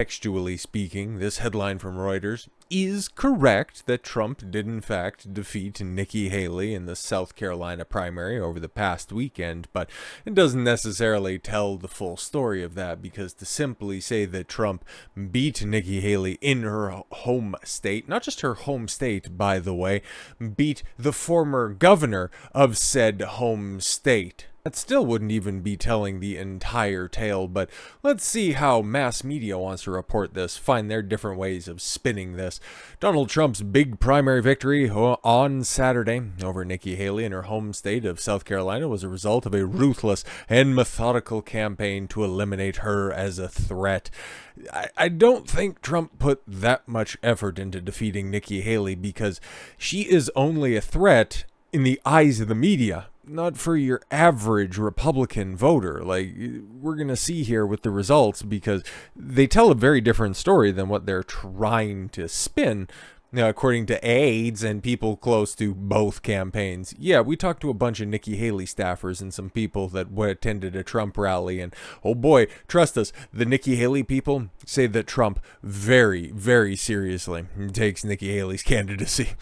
Textually speaking, this headline from Reuters is correct that Trump did in fact defeat Nikki Haley in the South Carolina primary over the past weekend, but it doesn't necessarily tell the full story of that, because to simply say that Trump beat Nikki Haley in her home state, not just her home state, by the way, beat the former governor of said home state, that still wouldn't even be telling the entire tale. But let's see how mass media wants to report this, find their different ways of spinning this. Donald Trump's big primary victory on Saturday over Nikki Haley in her home state of South Carolina was a result of a ruthless and methodical campaign to eliminate her as a threat. I don't think Trump put that much effort into defeating Nikki Haley, because she is only a threat in the eyes of the media, not for your average Republican voter. Like, we're going to see here with the results, because they tell a very different story than what they're trying to spin. Now, according to aides and people close to both campaigns. Yeah, we talked to a bunch of Nikki Haley staffers and some people that attended a Trump rally, and oh boy, trust us, the Nikki Haley people say that Trump very, very seriously takes Nikki Haley's candidacy,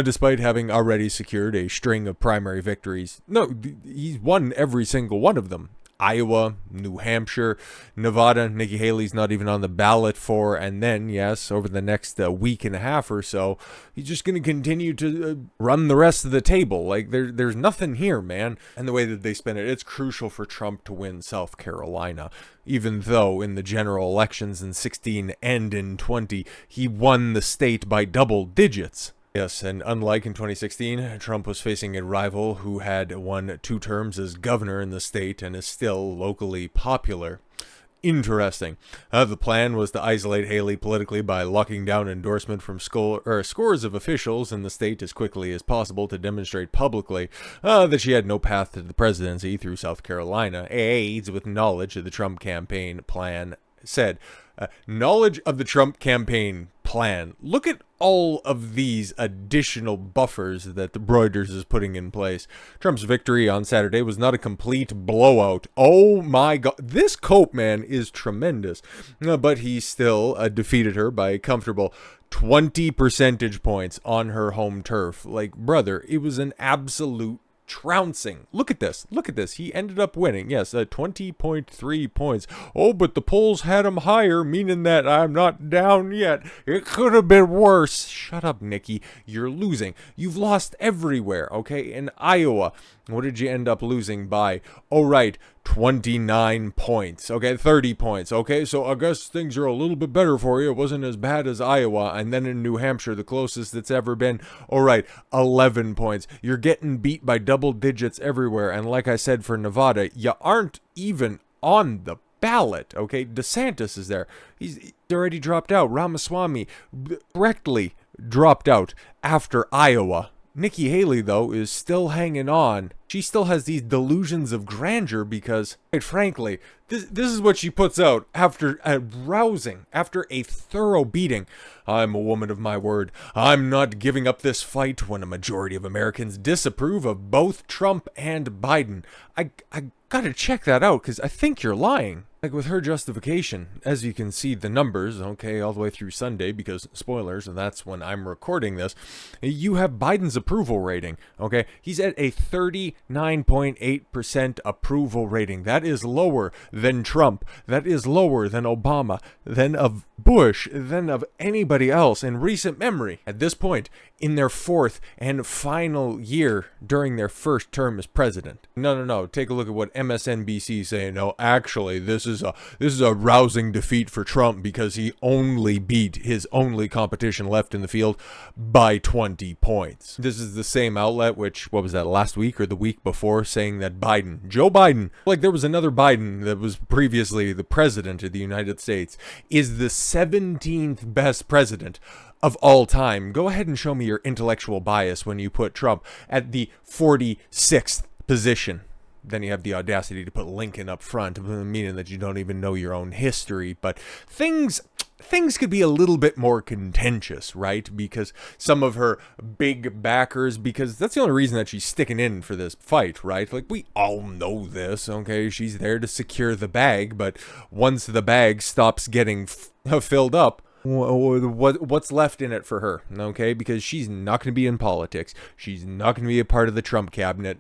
despite having already secured a string of primary victories. No, he's won every single one of them. Iowa, New Hampshire, Nevada, Nikki Haley's not even on the ballot for, and then, yes, over the next week and a half or so, he's just going to continue to run the rest of the table. Like, there's nothing here, man. And the way that they spin it, it's crucial for Trump to win South Carolina, even though in the general elections in 16 and in 20, he won the state by double digits. Yes, and unlike in 2016, Trump was facing a rival who had won 2 terms as governor in the state and is still locally popular. Interesting. The plan was to isolate Haley politically by locking down endorsement from scores of officials in the state as quickly as possible to demonstrate publicly that she had no path to the presidency through South Carolina. Aides with knowledge of the Trump campaign plan said, knowledge of the Trump campaign plan. Look at all of these additional buffers that the Reuters is putting in place. Trump's victory on Saturday was not a complete blowout. Oh my God. This Koch man is tremendous. But he still defeated her by a comfortable 20 percentage points on her home turf. Like, brother, it was an absolute trouncing. Look at this. Look at this. He ended up winning. Yes, 20.3 points. Oh, but the polls had him higher, meaning that I'm not down yet. It could have been worse. Shut up, Nikki. You're losing. You've lost everywhere, okay? In Iowa, what did you end up losing by? Oh, right, 29 points. Okay, 30 points. Okay, so I guess things are a little bit better for you. It wasn't as bad as Iowa. And then in New Hampshire, the closest it's ever been. All right, 11 points. You're getting beat by double digits everywhere. And like I said, for Nevada, you aren't even on the ballot. Okay, DeSantis is there. He's already dropped out. Ramaswamy correctly dropped out after Iowa. Nikki Haley, though, is still hanging on. She still has these delusions of grandeur because, quite frankly, this is what she puts out after a rousing, after a thorough beating. I'm a woman of my word. I'm not giving up this fight when a majority of Americans disapprove of both Trump and Biden. I gotta check that out, because I think you're lying. Like, with her justification, as you can see the numbers, okay, all the way through Sunday, because spoilers, and that's when I'm recording this, you have Biden's approval rating, okay? He's at a 39.8% approval rating. That is lower than Trump. That is lower than Obama, than of Bush, than of anybody else in recent memory. At this point, in their 4th and final year during their first term as president. No. Take a look at what MSNBC is saying. No, actually, this is a rousing defeat for Trump because he only beat his only competition left in the field by 20 points. This is the same outlet which, what was that, last week or the week before, saying that Joe Biden, like there was another Biden that was previously the president of the United States, is the 17th best president of all time. Go ahead and show me your intellectual bias when you put Trump at the 46th position. Then you have the audacity to put Lincoln up front, meaning that you don't even know your own history. But things things could be a little bit more contentious, right? Because some of her big backers, because that's the only reason that she's sticking in for this fight, right? Like, we all know this, okay? She's there to secure the bag, but once the bag stops getting filled up, what's left in it for her, okay? Because she's not going to be in politics. She's not going to be a part of the Trump cabinet.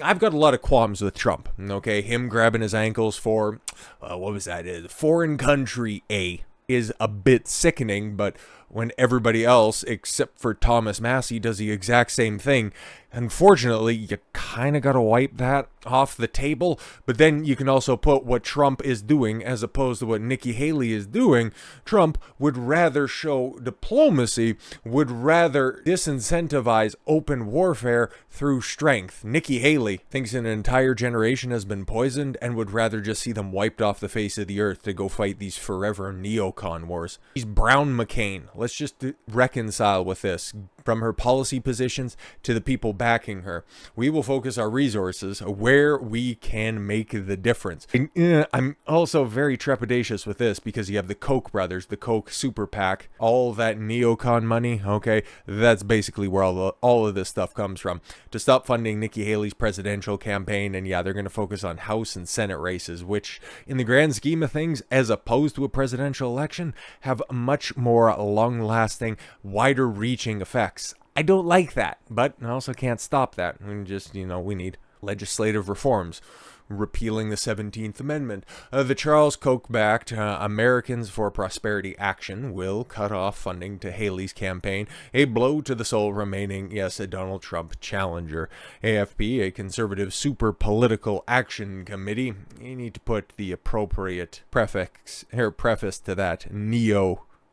I've got a lot of qualms with Trump, okay? Him grabbing his ankles for, what was that? Foreign country A is a bit sickening, but when everybody else, except for Thomas Massie, does the exact same thing, unfortunately, you kind of got to wipe that off the table. But then you can also put what Trump is doing as opposed to what Nikki Haley is doing. Trump would rather show diplomacy, would rather disincentivize open warfare through strength. Nikki Haley thinks an entire generation has been poisoned and would rather just see them wiped off the face of the earth to go fight these forever neocon wars. He's Brown McCain. Let's just reconcile with this. From her policy positions to the people backing her, we will focus our resources where we can make the difference. And, I'm also very trepidatious with this because you have the Koch brothers, the Koch super PAC, all that neocon money, okay? That's basically where all of this stuff comes from. To stop funding Nikki Haley's presidential campaign, and yeah, they're going to focus on House and Senate races, which in the grand scheme of things, as opposed to a presidential election, have much more long-lasting, wider-reaching effects. I don't like that, but I also can't stop that. We just, we need legislative reforms. Repealing the 17th Amendment. The Charles Koch-backed Americans for Prosperity Action will cut off funding to Haley's campaign, a blow to the sole remaining, a Donald Trump challenger. AFP, a conservative super political action committee, you need to put the appropriate preface to that,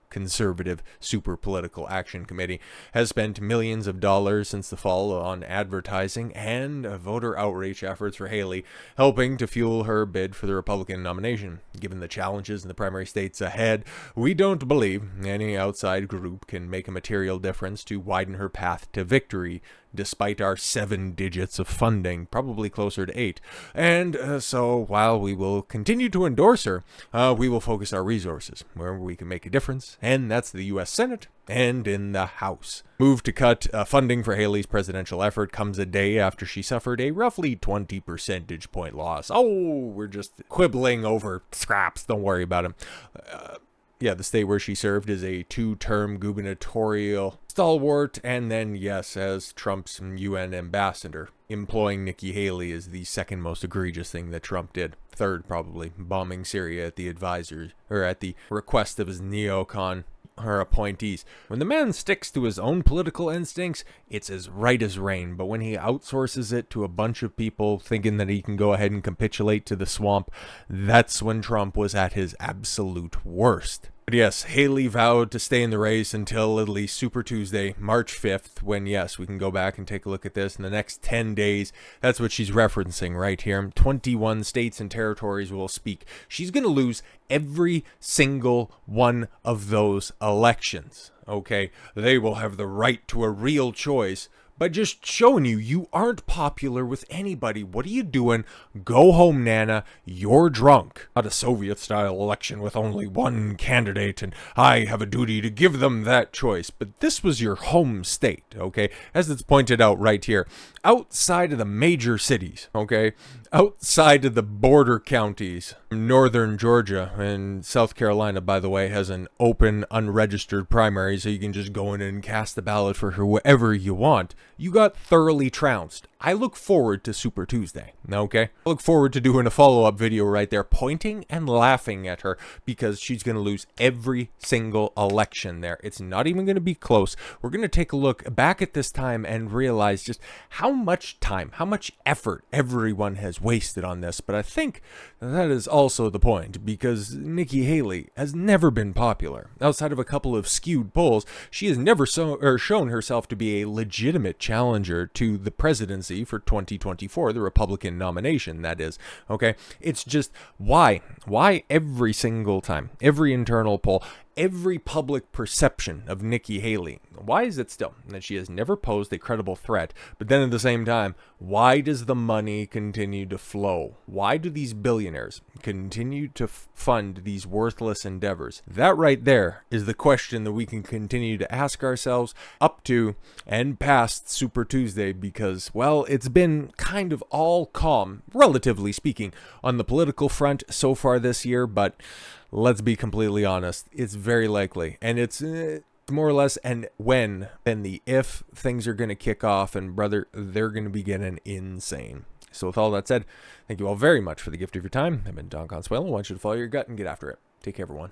Conservative Super Political Action Committee, has spent millions of dollars since the fall on advertising and voter outreach efforts for Haley, helping to fuel her bid for the Republican nomination. Given the challenges in the primary states ahead, we don't believe any outside group can make a material difference to widen her path to victory, despite our 7 digits of funding, probably closer to 8. And so while we will continue to endorse her, we will focus our resources where we can make a difference, and that's the U.S. Senate and in the House. Move to cut funding for Haley's presidential effort comes a day after she suffered a roughly 20 percentage point loss. Oh, we're just quibbling over scraps. Don't worry about him. The state where she served as a 2-term gubernatorial stalwart, and then, yes, as Trump's UN ambassador. Employing Nikki Haley is the second most egregious thing that Trump did. Third, probably, bombing Syria at the at the request of his neocon, her appointees. When the man sticks to his own political instincts, it's as right as rain. But when he outsources it to a bunch of people thinking that he can go ahead and capitulate to the swamp, that's when Trump was at his absolute worst. But yes, Haley vowed to stay in the race until at least Super Tuesday, March 5th, when, yes, we can go back and take a look at this in the next 10 days. That's what she's referencing right here. 21 states and territories will speak. She's going to lose every single one of those elections, okay? They will have the right to a real choice. By just showing you aren't popular with anybody. What are you doing? Go home, Nana. You're drunk. Not a Soviet-style election with only one candidate, and I have a duty to give them that choice. But this was your home state, okay? As it's pointed out right here. Outside of the major cities, okay? Outside of the border counties, northern Georgia and South Carolina, by the way, has an open, unregistered primary, so you can just go in and cast a ballot for whoever you want. You got thoroughly trounced. I look forward to Super Tuesday, okay? I look forward to doing a follow-up video right there, pointing and laughing at her, because she's going to lose every single election there. It's not even going to be close. We're going to take a look back at this time and realize just how much time, how much effort everyone has wasted on this. But I think that is also the point, because Nikki Haley has never been popular. Outside of a couple of skewed polls, she has never shown herself to be a legitimate challenger to the presidency for 2024, the Republican nomination, that is. Okay, it's just why every single time, every internal poll, every public perception of Nikki Haley. Why is it still that she has never posed a credible threat? But then at the same time, why does the money continue to flow? Why do these billionaires continue to fund these worthless endeavors? That right there is the question that we can continue to ask ourselves up to and past Super Tuesday, because, well, it's been kind of all calm, relatively speaking, on the political front so far this year, but let's be completely honest, it's very likely, and it's more or less and when and the if things are going to kick off, and brother, they're going to be getting insane. So with all that said, thank you all very much for the gift of your time. I've been Don Consuelo. I want you to follow your gut and get after it. Take care, everyone.